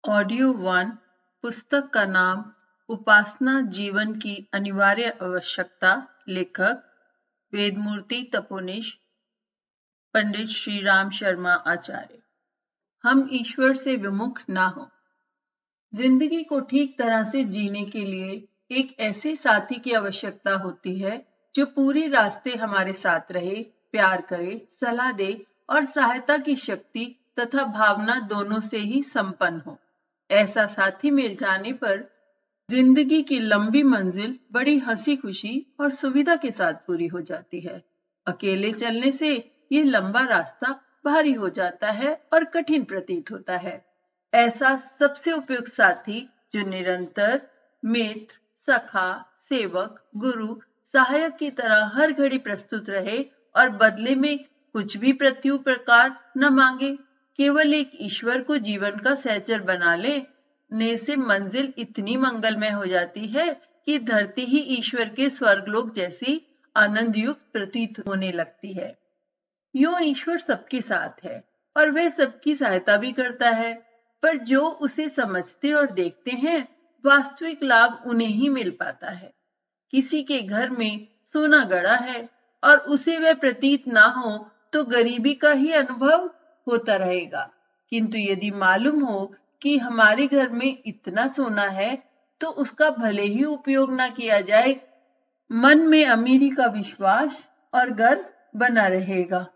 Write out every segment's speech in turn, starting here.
Audio 1 पुस्तक का नाम उपासना जीवन की अनिवार्य आवश्यकता। लेखक वेदमूर्ति तपोनिश, पंडित श्री राम शर्मा आचार्य। हम ईश्वर से विमुख ना हो। जिंदगी को ठीक तरह से जीने के लिए एक ऐसे साथी की आवश्यकता होती है जो पूरी रास्ते हमारे साथ रहे, प्यार करे, सलाह दे और सहायता की शक्ति तथा भावना दोनों से ही संपन्न हो। ऐसा साथी मिल जाने पर जिंदगी की लंबी मंजिल बड़ी हंसी खुशी और सुविधा के साथ पूरी हो जाती है। अकेले चलने से ये लंबा रास्ता भारी हो जाता है और कठिन प्रतीत होता है। ऐसा सबसे उपयुक्त साथी जो निरंतर मित्र, सखा, सेवक, गुरु, सहायक की तरह हर घड़ी प्रस्तुत रहे और बदले में कुछ भी प्रत्युपकार न मांगे, केवल एक ईश्वर को जीवन का सहचर बना लेने से मंजिल इतनी मंगलमय हो जाती है कि धरती ही ईश्वर के स्वर्गलोक जैसी आनंद युक्त प्रतीत होने लगती है। यूं ईश्वर सबके साथ है और वह सबकी सहायता भी करता है, पर जो उसे समझते और देखते हैं वास्तविक लाभ उन्हें ही मिल पाता है। किसी के घर में सोना गड़ा है और उसे वह प्रतीत ना हो तो गरीबी का ही अनुभव होता रहेगा, किंतु यदि मालूम हो कि हमारे घर में इतना सोना है तो उसका भले ही उपयोग ना किया जाए, मन में अमीरी का विश्वास और गर्व बना रहेगा।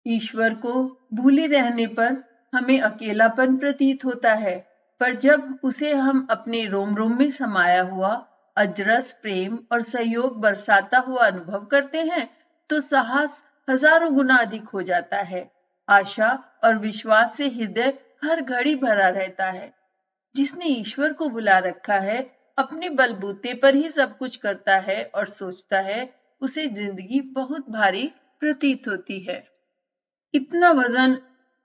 ईश्वर को भूले रहने पर हमें अकेलापन प्रतीत होता है, पर जब उसे हम अपने रोम रोम में समाया हुआ अजरस प्रेम और सहयोग बरसाता हुआ अनुभव करते हैं तो साहस हजारों गुना अधिक हो जाता है। आशा और विश्वास से हृदय हर घड़ी भरा रहता है। जिसने ईश्वर को भुला रखा है, अपने बलबूते पर ही सब कुछ करता है और सोचता है, उसे जिंदगी बहुत भारी प्रतीत होती है। इतना वजन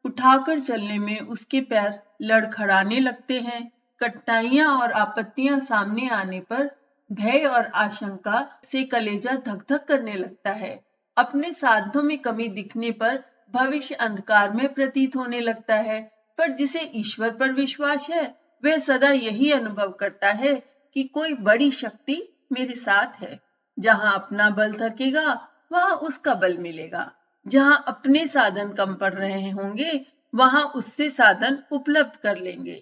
उठाकर चलने में उसके पैर लड़खड़ाने लगते हैं। कठिनाइयां और आपत्तियां सामने आने पर भय और आशंका से कलेजा धक धक करने लगता है। अपने साधनों में कमी दिखने पर भविष्य अंधकार में प्रतीत होने लगता है, पर जिसे ईश्वर पर विश्वास है वह सदा यही अनुभव करता है कि कोई बड़ी शक्ति मेरे साथ है। जहां अपना बल थकेगा वहां उसका बल मिलेगा। जहां अपने साधन कम पड़ रहे होंगे वहां उससे साधन उपलब्ध कर लेंगे।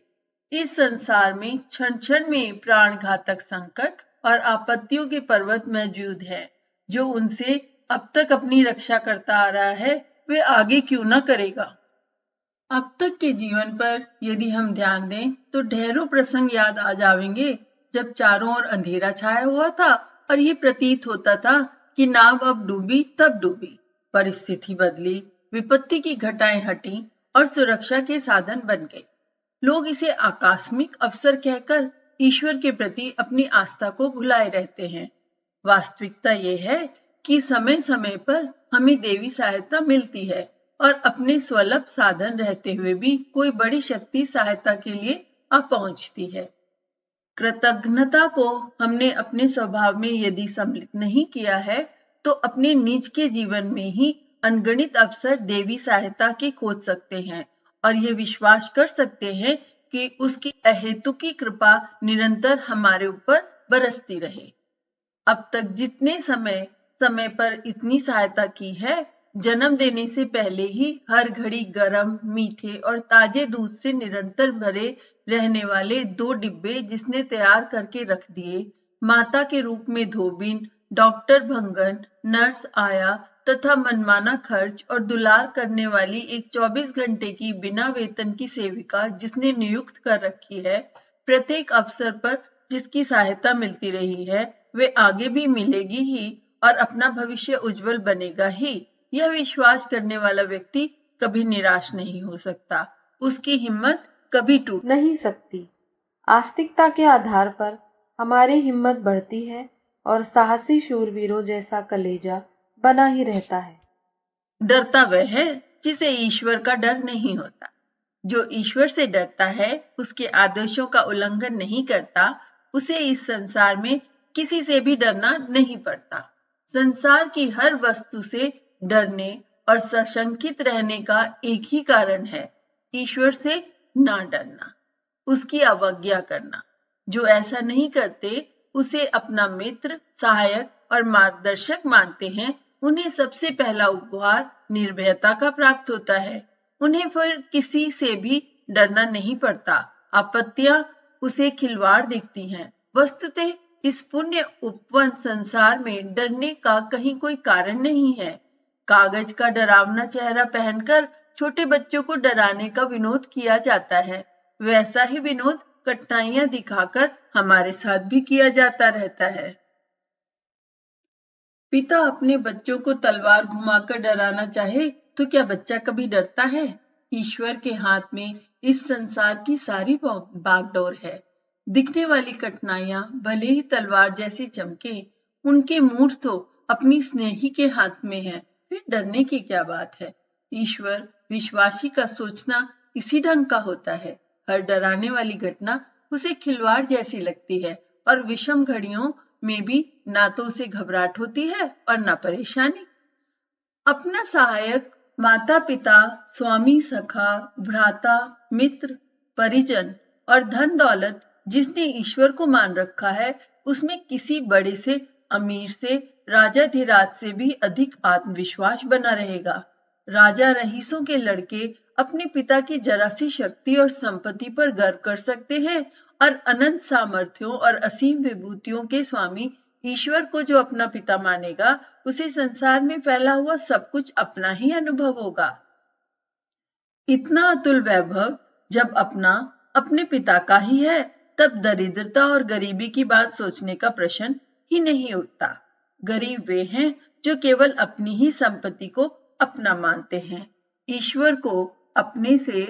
इस संसार में क्षण क्षण में प्राण घातक संकट और आपत्तियों के पर्वत मौजूद हैं। जो उनसे अब तक अपनी रक्षा करता आ रहा है वह आगे क्यों न करेगा। अब तक के जीवन पर यदि हम ध्यान दें तो ढेरों प्रसंग याद आ जाएंगे जब चारों ओर अंधेरा छाया हुआ था और ये प्रतीत होता था कि नाव अब डूबी तब डूबी। परिस्थिति बदली, विपत्ति की घटाएं हटी और सुरक्षा के साधन बन गए। लोग इसे आकस्मिक अवसर कहकर ईश्वर के प्रति अपनी आस्था को भुलाए रहते हैं। वास्तविकता यह है कि समय समय पर हमें देवी सहायता मिलती है और अपने स्वल्प साधन रहते हुए भी कोई बड़ी शक्ति सहायता के लिए आ पहुंचती है। कृतज्ञता को हमने अपने स्वभाव में यदि सम्मिलित नहीं किया है तो अपने निज के जीवन में ही अनगणित अवसर देवी सहायता के खोज सकते हैं और यह विश्वास कर सकते हैं कि उसकी अहेतुकी कृपा निरंतर हमारे ऊपर बरसती रहे। अब तक जितने समय समय पर इतनी सहायता की है, जन्म देने से पहले ही हर घड़ी गर्म, मीठे और ताजे दूध से निरंतर भरे रहने वाले 2 डिब्बे जिसने तैयार करके रख दिए, माता के रूप में धोबिन, डॉक्टर भंगन, नर्स आया तथा मनमाना खर्च और दुलार करने वाली एक 24 घंटे की बिना वेतन की सेविका जिसने नियुक्त कर रखी है, प्रत्येक अवसर पर जिसकी सहायता मिलती रही है वे आगे भी मिलेगी ही और अपना भविष्य उज्जवल बनेगा ही। यह विश्वास करने वाला व्यक्ति कभी निराश नहीं हो सकता, उसकी हिम्मत कभी टूट नहीं सकती। आस्तिकता के आधार पर हमारी हिम्मत बढ़ती है और साहसी शूरवीरों जैसा कलेजा बना ही रहता है। डरता वह है जिसे ईश्वर का डर नहीं होता। जो ईश्वर से डरता है, उसके आदेशों का उल्लंघन नहीं करता, उसे इस संसार में किसी से भी डरना नहीं पड़ता। संसार की हर वस्तु से डरने और सशंकित रहने का एक ही कारण है, ईश्वर से ना डरना, उसकी अवज्ञा करना। जो ऐसा नहीं करते, उसे अपना मित्र, सहायक और मार्गदर्शक मानते हैं, उन्हें सबसे पहला उपहार निर्भयता का प्राप्त होता है। उन्हें फिर किसी से भी डरना नहीं पड़ता। आपत्तियां उसे खिलवाड़ दिखती हैं। वस्तुतः इस पुण्य उपवन संसार में डरने का कहीं कोई कारण नहीं है। कागज का डरावना चेहरा पहनकर छोटे बच्चों को डराने का विनोद किया जाता है। वैसा ही विनोद कठिनाइयां दिखाकर हमारे साथ भी किया जाता रहता है। पिता अपने बच्चों को तलवार घुमाकर डराना चाहे तो क्या बच्चा कभी डरता है? ईश्वर के हाथ में इस संसार की सारी बागडोर है। दिखने वाली कठिनाइयां भले ही तलवार जैसी चमके, उनके मूठ तो अपनी स्नेही के हाथ में है। फिर डरने की क्या बात है? ईश्वर विश्वासी का सोचना इसी ढंग का होता है। हर डराने वाली घटना उसे खिलवाड़ जैसी लगती है और विषम घड़ियों में भी ना तो उसे घबराहट होती है और ना परेशानी। अपना सहायक, माता पिता, स्वामी, सखा, भ्राता, मित्र, परिजन और धन दौलत जिसने ईश्वर को मान रखा है, उसमें किसी बड़े से, अमीर से, राजाधिराज से भी अधिक आत्मविश्वास बना रहेगा। राजा रईसों के लड़के अपने पिता की जरा सी शक्ति और संपत्ति पर गर्व कर सकते हैं और अनंत सामर्थ्यों और असीम विभूतियों के स्वामी ईश्वर को जो अपना पिता मानेगा, उसे संसार में फैला हुआ सब कुछ अपना ही अनुभव होगा। इतना अतुल वैभव जब अपने पिता का ही है, तब दरिद्रता और गरीबी की बात सोचने का प्रश्न ही नहीं उठता। गरीब वे हैं जो केवल अपनी ही संपत्ति को अपना मानते हैं। ईश्वर को अपने से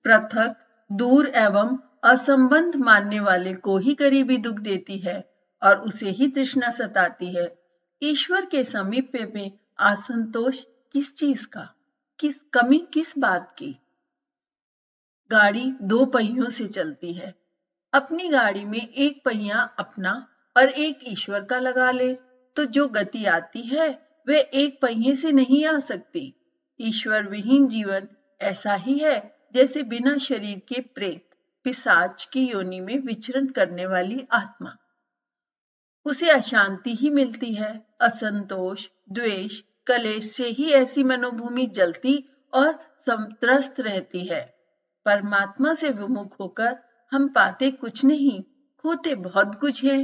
पृथक, दूर एवं असंबंध मानने वाले को ही गरीबी दुख देती है और उसे ही तृष्णा सताती है। ईश्वर के समीप में असंतोष किस चीज का, किस कमी किस बात की? गाड़ी दो पहियों से चलती है। अपनी गाड़ी में एक पहिया अपना और एक ईश्वर का लगा ले तो जो गति आती है वह एक पहिए से नहीं आ सकती। ईश्वर विहीन जीवन ऐसा ही है जैसे बिना शरीर के प्रेत, पिशाच की योनि में विचरण करने वाली आत्मा। उसे अशांति ही मिलती है। असंतोष, द्वेष, कलेश से ही ऐसी मनोभूमि जलती और संत्रस्त रहती है। परमात्मा से विमुख होकर हम पाते कुछ नहीं, खोते बहुत कुछ है।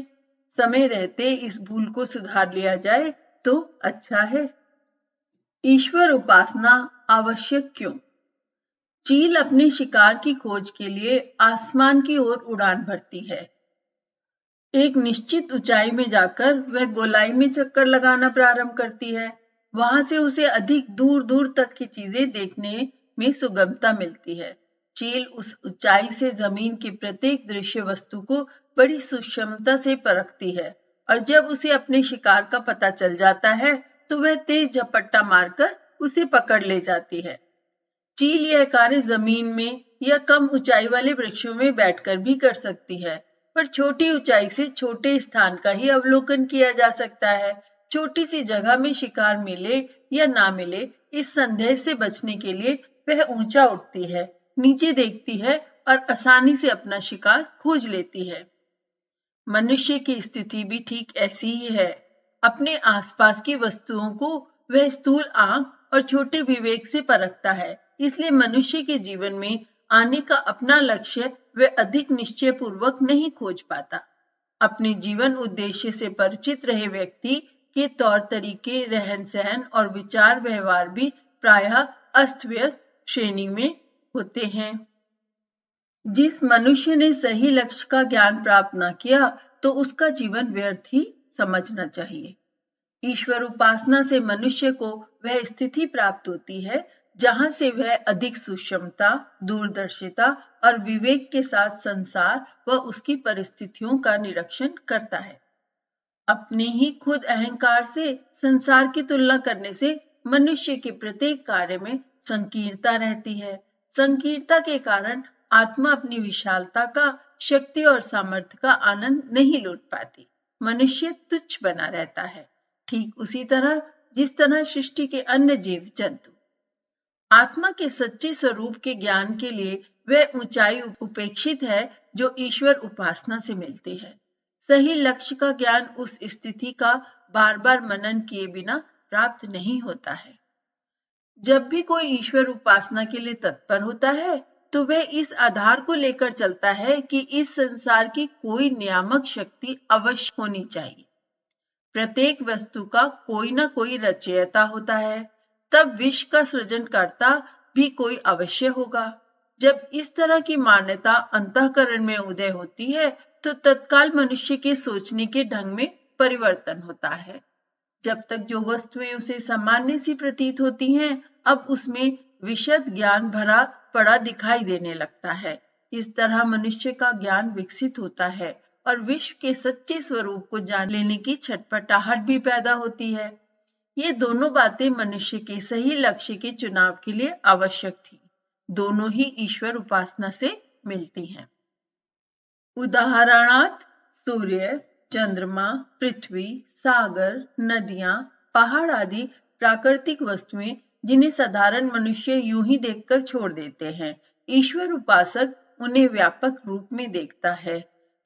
समय रहते इस भूल को सुधार लिया जाए तो अच्छा है। ईश्वर उपासना आवश्यक क्यों? चील अपने शिकार की खोज के लिए आसमान की ओर उड़ान भरती है। एक निश्चित ऊंचाई में जाकर वह गोलाई में चक्कर लगाना प्रारंभ करती है। वहां से उसे अधिक दूर दूर तक की चीजें देखने में सुगमता मिलती है। चील उस ऊंचाई से जमीन की प्रत्येक दृश्य वस्तु को बड़ी सूक्ष्मता से परखती है और जब उसे अपने शिकार का पता चल जाता है तो वह तेज झपट्टा मारकर उसे पकड़ ले जाती है। चील यह कार्य जमीन में या कम ऊंचाई वाले वृक्षों में बैठकर भी कर सकती है, पर छोटी ऊंचाई से छोटे स्थान का ही अवलोकन किया जा सकता है। छोटी सी जगह में शिकार मिले या ना मिले, इस संदेह से बचने के लिए वह ऊंचा उठती है, नीचे देखती है और आसानी से अपना शिकार खोज लेती है। मनुष्य की स्थिति भी ठीक ऐसी ही है। अपने आसपास की वस्तुओं को वह स्थूल आंख और छोटे विवेक से परखता है। इसलिए मनुष्य के जीवन में आने का अपना लक्ष्य वह अधिक निश्चय पूर्वक नहीं खोज पाता। अपने जीवन उद्देश्य से परिचित रहे व्यक्ति के तौर तरीके, रहन सहन और विचार व्यवहार भी प्रायः अस्त व्यस्त श्रेणी में होते हैं। जिस मनुष्य ने सही लक्ष्य का ज्ञान प्राप्त न किया तो उसका जीवन व्यर्थ ही समझना चाहिए। ईश्वर उपासना से मनुष्य को वह स्थिति प्राप्त होती है जहां से वह अधिक सूक्ष्मता, दूरदर्शिता और विवेक के साथ संसार व उसकी परिस्थितियों का निरीक्षण करता है। अपने ही खुद अहंकार से संसार की तुलना करने से मनुष्य के प्रत्येक कार्य में संकीर्णता रहती है। संकीर्णता के कारण आत्मा अपनी विशालता का, शक्ति और सामर्थ्य का आनंद नहीं लूट पाती। मनुष्य तुच्छ बना रहता है, ठीक उसी तरह जिस तरह सृष्टि के अन्य जीव जंतु। आत्मा के सच्चे स्वरूप के ज्ञान के लिए वह ऊंचाई उपेक्षित है जो ईश्वर उपासना से मिलती है। सही लक्ष्य का ज्ञान उस स्थिति का बार बार मनन किए बिना प्राप्त नहीं होता है। जब भी कोई ईश्वर उपासना के लिए तत्पर होता है तो वह इस आधार को लेकर चलता है कि इस संसार की कोई नियामक शक्ति अवश्य होनी चाहिए। प्रत्येक वस्तु का कोई ना कोई रचयिता होता है, तब विश्व का सृजनकर्ता भी कोई अवश्य होगा। जब इस तरह की मान्यता अंतःकरण में उदय होती है तो तत्काल मनुष्य के सोचने के ढंग में परिवर्तन होता है। जब तक जो वस्तुएं उसे सामान्य सी प्रतीत होती हैं, अब उसमें विशद ज्ञान भरा पड़ा दिखाई देने लगता है। इस तरह मनुष्य का ज्ञान विकसित होता है और विश्व के सच्चे स्वरूप को जान लेने की छटपटाहट भी पैदा होती है। ये दोनों बातें मनुष्य के सही लक्ष्य के चुनाव के लिए आवश्यक थी। दोनों ही ईश्वर उपासना से मिलती हैं। उदाहरणार्थ सूर्य, चंद्रमा, पृथ्वी, सागर, नदियां, पहाड़ आदि प्राकृतिक वस्तुएं जिन्हें साधारण मनुष्य यूं ही देखकर छोड़ देते हैं, ईश्वर उपासक उन्हें व्यापक रूप में देखता है।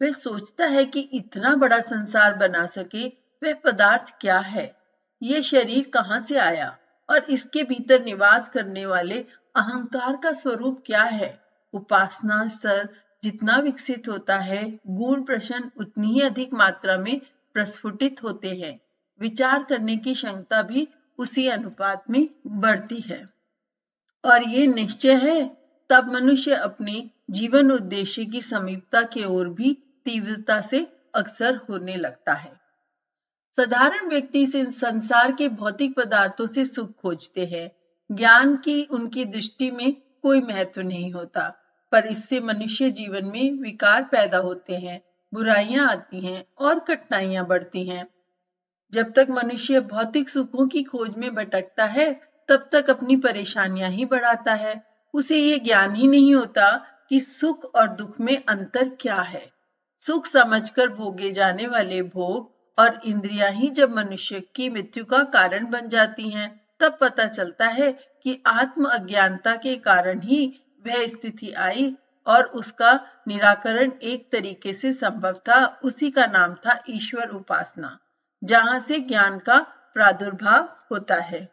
वह सोचता है कि इतना बड़ा संसार बना सके वह पदार्थ क्या है, यह शरीर कहाँ से आया और इसके भीतर निवास करने वाले अहंकार का स्वरूप क्या है। उपासना स्तर जितना विकसित होता है, गूढ़ प्रश्न उतनी ही अधिक मात्रा में प्रस्फुटित होते हैं। विचार करने की क्षमता भी उसी अनुपात में बढ़ती है और ये निश्चय है तब मनुष्य अपने जीवन उद्देश्य की समीपता की ओर भी तीव्रता से अग्रसर होने लगता है। साधारण व्यक्ति से संसार के भौतिक पदार्थों से सुख खोजते हैं। ज्ञान की उनकी दृष्टि में कोई महत्व नहीं होता, पर इससे मनुष्य जीवन में विकार पैदा होते हैं, बुराइयां आती हैं और कठिनाइयां बढ़ती हैं। जब तक मनुष्य भौतिक सुखों की खोज में भटकता है, तब तक अपनी परेशानियां ही बढ़ाता है। उसे ये ज्ञान ही नहीं होता कि सुख और दुख में अंतर क्या है। सुख समझकर भोगे जाने वाले भोग और इंद्रियां ही जब मनुष्य की मृत्यु का कारण बन जाती हैं, तब पता चलता है कि आत्म अज्ञानता के कारण ही वह स्थिति आई और उसका निराकरण एक तरीके से संभव था। उसी का नाम था ईश्वर उपासना, जहां से ज्ञान का प्रादुर्भाव होता है।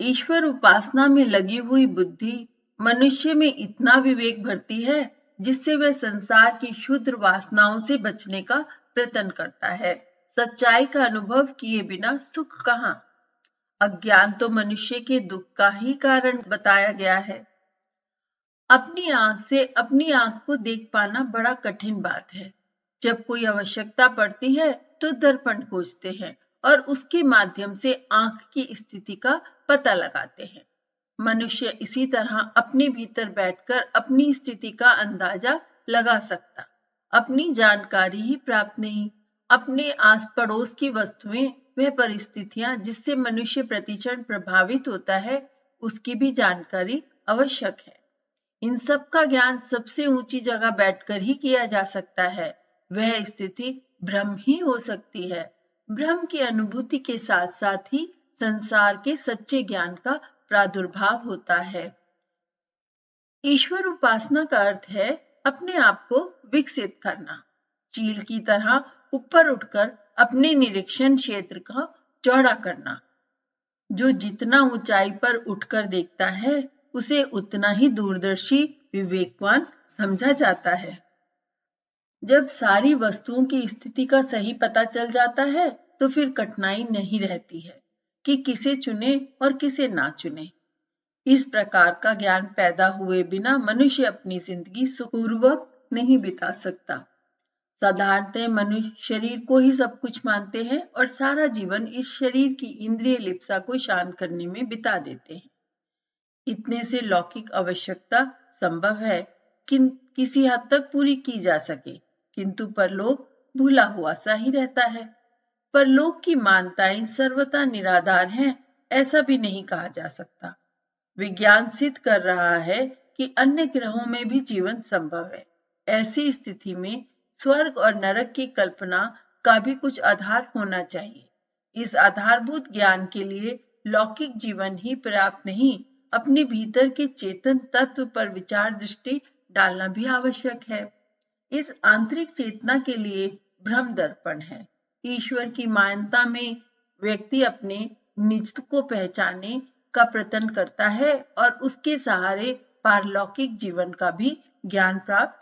ईश्वर उपासना में लगी हुई बुद्धि मनुष्य में इतना विवेक भरती है जिससे वह संसार की क्षुद्र वासनाओं से बचने का प्रयत्न करता है। सच्चाई का अनुभव किए बिना सुख कहाँ। अज्ञान तो मनुष्य के दुख का ही कारण बताया गया है। अपनी आंख से अपनी आंख को देख पाना बड़ा कठिन बात है। जब कोई आवश्यकता पड़ती है तो दर्पण खोजते हैं और उसके माध्यम से आंख की स्थिति का पता लगाते हैं। मनुष्य इसी तरह अपने भीतर बैठकर अपनी स्थिति का अंदाजा लगा सकता, अपनी जानकारी ही प्राप्त नहीं। अपने आस पड़ोस की वस्तुएं वह परिस्थितियां जिससे मनुष्य प्रतिक्षण प्रभावित होता है, उसकी भी जानकारी आवश्यक है। इन सब का ज्ञान सबसे ऊंची जगह बैठकर ही किया जा सकता है। वह स्थिति भ्रम ही हो सकती है। भ्रम की अनुभूति के साथ साथ ही संसार के सच्चे ज्ञान का प्रादुर्भाव होता है। ईश्वर उपासना का अर्थ है अपने आप को विकसित करना, चील की तरह ऊपर उठकर अपने निरीक्षण क्षेत्र का चौड़ा करना। जो जितना ऊंचाई पर उठकर देखता है उसे उतना ही दूरदर्शी विवेकवान समझा जाता है। जब सारी वस्तुओं की स्थिति का सही पता चल जाता है तो फिर कठिनाई नहीं रहती है कि किसे चुने और किसे ना चुने। इस प्रकार का ज्ञान पैदा हुए बिना मनुष्य अपनी जिंदगी सुखपूर्वक नहीं बिता सकता। साधारणतः मनुष्य शरीर को ही सब कुछ मानते हैं और सारा जीवन इस शरीर की इंद्रिय लिप्सा को शांत करने में बिता देते हैं। इतने से लौकिक आवश्यकता संभव है कि किसी हद तक पूरी की जा सके, किंतु परलोक भूला हुआ सा ही रहता है। परलोक की मान्यताएं सर्वथा निराधार हैं, ऐसा भी नहीं कहा जा सकता। विज्ञान सिद्ध कर रहा है कि अन्य ग्रहों में भी जीवन संभव है। ऐसी स्थिति में स्वर्ग और नरक की कल्पना का भी कुछ आधार होना चाहिए। इस आधारभूत ज्ञान के लिए लौकिक जीवन ही पर्याप्त नहीं, अपने भीतर के चेतन तत्व पर विचार दृष्टि डालना भी आवश्यक है। इस आंतरिक चेतना के लिए ब्रह्म दर्पण है। ईश्वर की मान्यता में व्यक्ति अपने निजत्व को पहचाने का प्रयत्न करता है और उसके सहारे पारलौकिक जीवन का भी ज्ञान प्राप्त